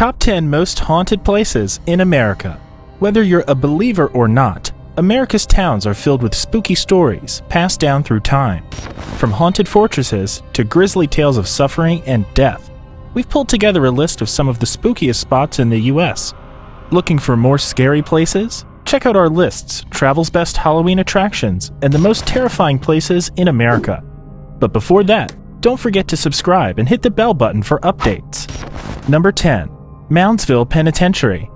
Top 10 Most Haunted Places in America. Whether you're a believer or not, America's towns are filled with spooky stories passed down through time. From haunted fortresses to grisly tales of suffering and death, we've pulled together a list of some of the spookiest spots in the U.S. Looking for more scary places? Check out our lists, Travel's Best Halloween Attractions, and the most terrifying places in America. But before that, don't forget to subscribe and hit the bell button for updates. Number 10. Moundsville Penitentiary.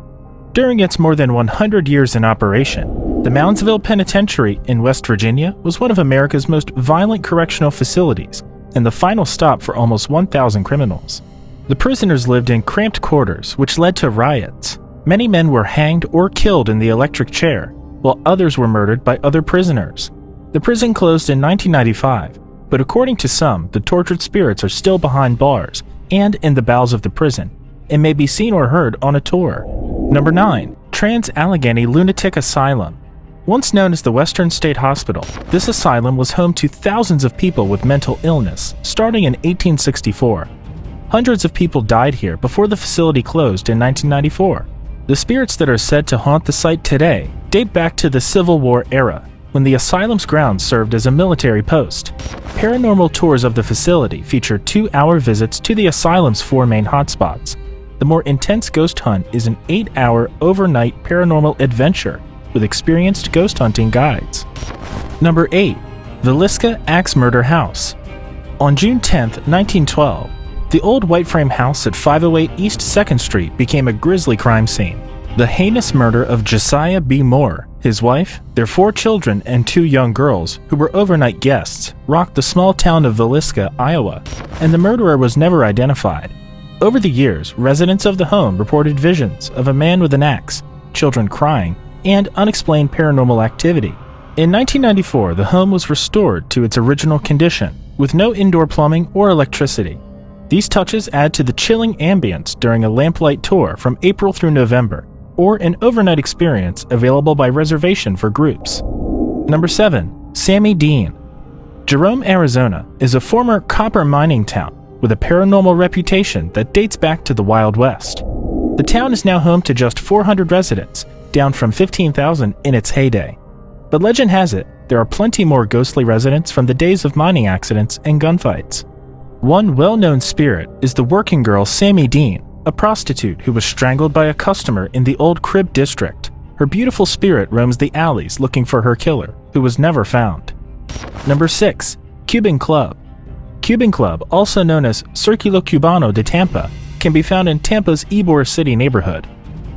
During its more than 100 years in operation, the Moundsville Penitentiary in West Virginia was one of America's most violent correctional facilities and the final stop for almost 1,000 criminals. The prisoners lived in cramped quarters, which led to riots. Many men were hanged or killed in the electric chair, while others were murdered by other prisoners. The prison closed in 1995, but according to some, the tortured spirits are still behind bars and in the bowels of the prison, and may be seen or heard on a tour. Number 9. Trans-Allegheny Lunatic Asylum. Once known as the Western State Hospital, this asylum was home to thousands of people with mental illness, starting in 1864. Hundreds of people died here before the facility closed in 1994. The spirits that are said to haunt the site today date back to the Civil War era, when the asylum's grounds served as a military post. Paranormal tours of the facility feature 2-hour visits to the asylum's 4 main hotspots. The more intense ghost hunt is an 8-hour overnight paranormal adventure with experienced ghost hunting guides. Number 8. Villisca Axe Murder House. On June 10, 1912, the old white frame house at 508 East 2nd Street became a grisly crime scene. The heinous murder of Josiah B. Moore, his wife, their 4 children, and 2 young girls, who were overnight guests, rocked the small town of Villisca, Iowa, and the murderer was never identified. Over the years, residents of the home reported visions of a man with an axe, children crying, and unexplained paranormal activity. In 1994, the home was restored to its original condition, with no indoor plumbing or electricity. These touches add to the chilling ambience during a lamplight tour from April through November, or an overnight experience available by reservation for groups. Number 7. Sammy Dean. Jerome, Arizona is a former copper mining town with a paranormal reputation that dates back to the Wild West. The town is now home to just 400 residents, down from 15,000 in its heyday. But legend has it, there are plenty more ghostly residents from the days of mining accidents and gunfights. One well-known spirit is the working girl Sammy Dean, a prostitute who was strangled by a customer in the Old Crib district. Her beautiful spirit roams the alleys looking for her killer, who was never found. Number 6. Cuban Club. Cuban Club, also known as Circulo Cubano de Tampa, can be found in Tampa's Ybor City neighborhood.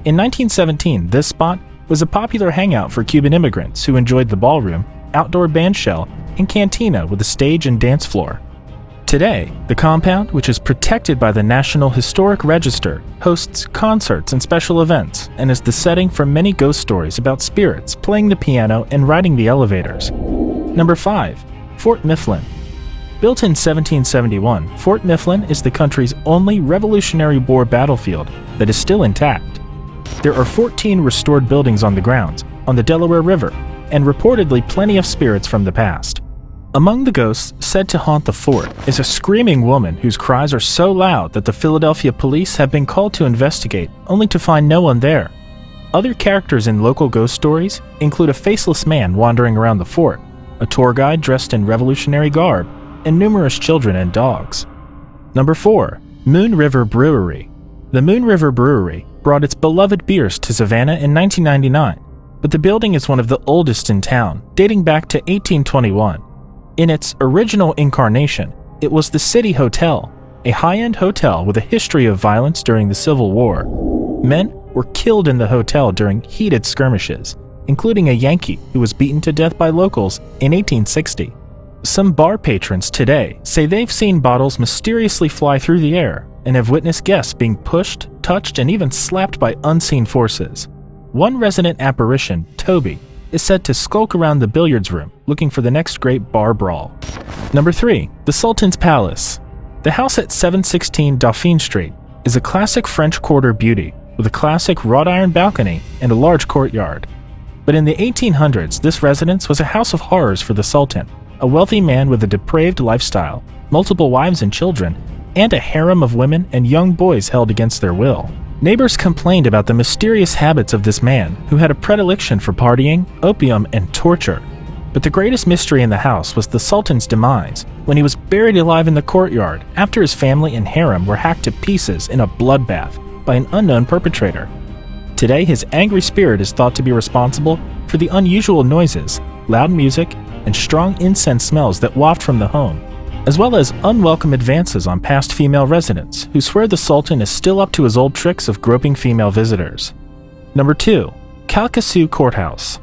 In 1917, this spot was a popular hangout for Cuban immigrants who enjoyed the ballroom, outdoor band shell, and cantina with a stage and dance floor. Today, the compound, which is protected by the National Historic Register, hosts concerts and special events and is the setting for many ghost stories about spirits playing the piano and riding the elevators. Number 5. Fort Mifflin. Built in 1771, Fort Mifflin is the country's only Revolutionary War battlefield that is still intact. There are 14 restored buildings on the grounds, on the Delaware River, and reportedly plenty of spirits from the past. Among the ghosts said to haunt the fort is a screaming woman whose cries are so loud that the Philadelphia police have been called to investigate, only to find no one there. Other characters in local ghost stories include a faceless man wandering around the fort, a tour guide dressed in Revolutionary garb, and numerous children and dogs. Number 4. Moon River Brewery. The Moon River Brewery brought its beloved beers to Savannah in 1999, but the building is one of the oldest in town, dating back to 1821. In its original incarnation, it was the City Hotel, a high-end hotel with a history of violence during the Civil War. Men were killed in the hotel during heated skirmishes, including a Yankee who was beaten to death by locals in 1860. Some bar patrons today say they've seen bottles mysteriously fly through the air and have witnessed guests being pushed, touched, and even slapped by unseen forces. One resident apparition, Toby, is said to skulk around the billiards room looking for the next great bar brawl. Number 3. The Sultan's Palace. The house at 716 Dauphine Street is a classic French Quarter beauty with a classic wrought iron balcony and a large courtyard. But in the 1800s, this residence was a house of horrors for the Sultan, a wealthy man with a depraved lifestyle, multiple wives and children, and a harem of women and young boys held against their will. Neighbors complained about the mysterious habits of this man, who had a predilection for partying, opium, and torture. But the greatest mystery in the house was the Sultan's demise, when he was buried alive in the courtyard after his family and harem were hacked to pieces in a bloodbath by an unknown perpetrator. Today, his angry spirit is thought to be responsible for the unusual noises, loud music, and strong incense smells that waft from the home, as well as unwelcome advances on past female residents who swear the Sultan is still up to his old tricks of groping female visitors. Number 2. Calcasieu Courthouse.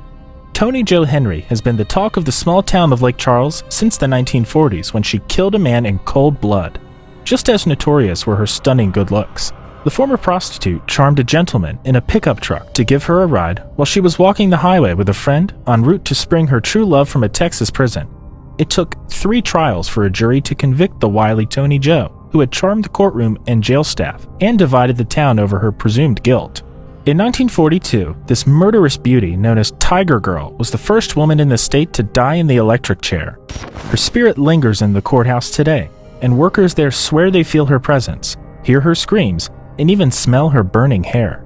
Toni Jo Henry has been the talk of the small town of Lake Charles since the 1940s, when she killed a man in cold blood. Just as notorious were her stunning good looks. The former prostitute charmed a gentleman in a pickup truck to give her a ride while she was walking the highway with a friend en route to spring her true love from a Texas prison. It took 3 trials for a jury to convict the wily Toni Jo, who had charmed the courtroom and jail staff and divided the town over her presumed guilt. In 1942, this murderous beauty known as Tiger Girl was the first woman in the state to die in the electric chair. Her spirit lingers in the courthouse today, and workers there swear they feel her presence, hear her screams, and even smell her burning hair.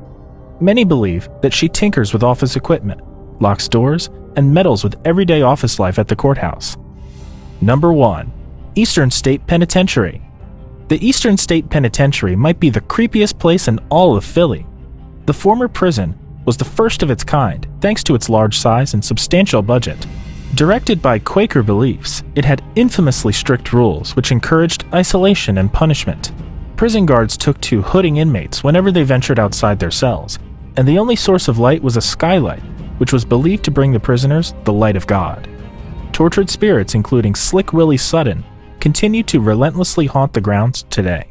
Many believe that she tinkers with office equipment, locks doors, and meddles with everyday office life at the courthouse. Number 1. Eastern State Penitentiary. The Eastern State Penitentiary might be the creepiest place in all of Philly. The former prison was the first of its kind, thanks to its large size and substantial budget. Directed by Quaker beliefs, it had infamously strict rules which encouraged isolation and punishment. Prison guards took to hooding inmates whenever they ventured outside their cells, and the only source of light was a skylight, which was believed to bring the prisoners the light of God. Tortured spirits, including Slick Willie Sutton, continue to relentlessly haunt the grounds today.